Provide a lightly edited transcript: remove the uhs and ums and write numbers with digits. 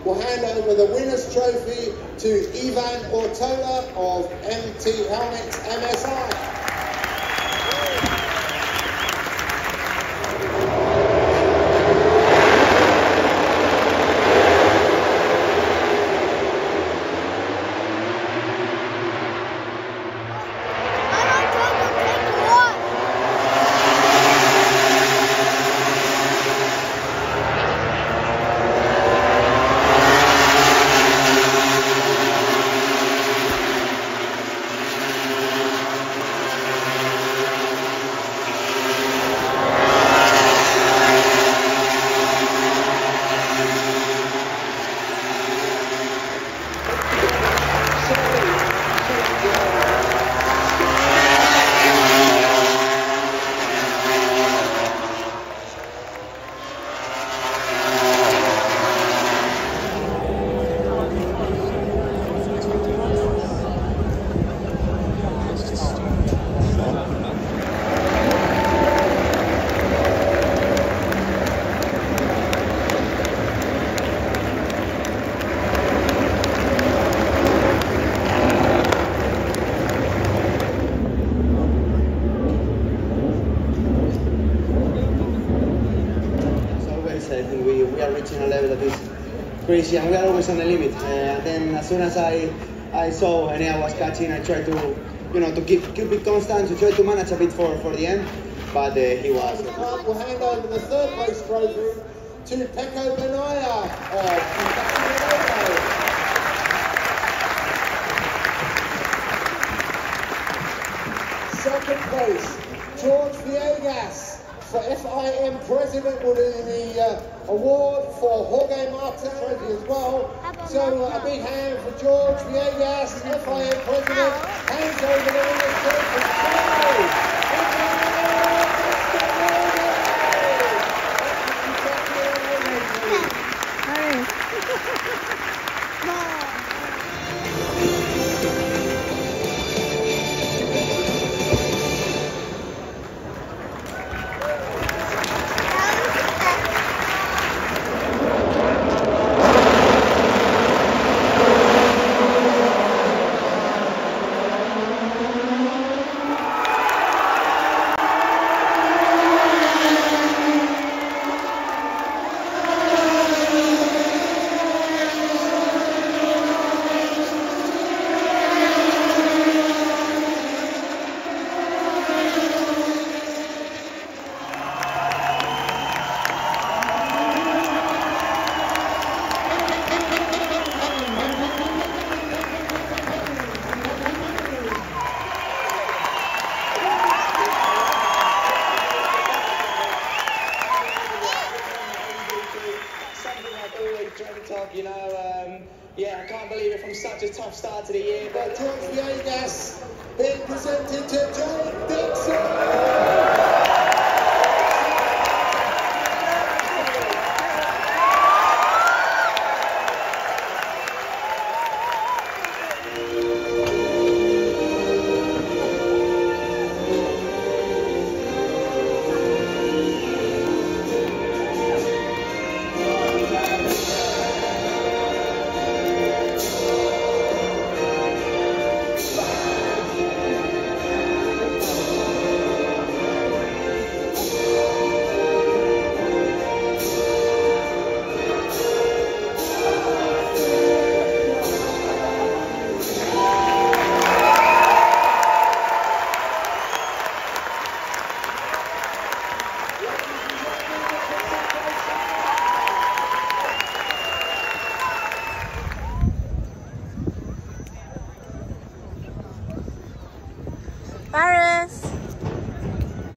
will hand over the winner's trophy to Ivan Ortola of MT Helmets MSI. I think we are reaching a level that is crazy, and we are always on the limit. And then as soon as I saw Enea was catching, I tried to, to keep it constant, to try to manage a bit for the end, but he was. We'll hand over the third place trophy to Pecco Bagnaia Second place, George Villegas for FIM President, winning the award for Jorge Martin trophy as well. So a big hand for George Villegas, FIM President, hands over the winner's trophy. Yeah, I can't believe it from such a tough start to the year. But George Villegas being presented to Joe Dixon.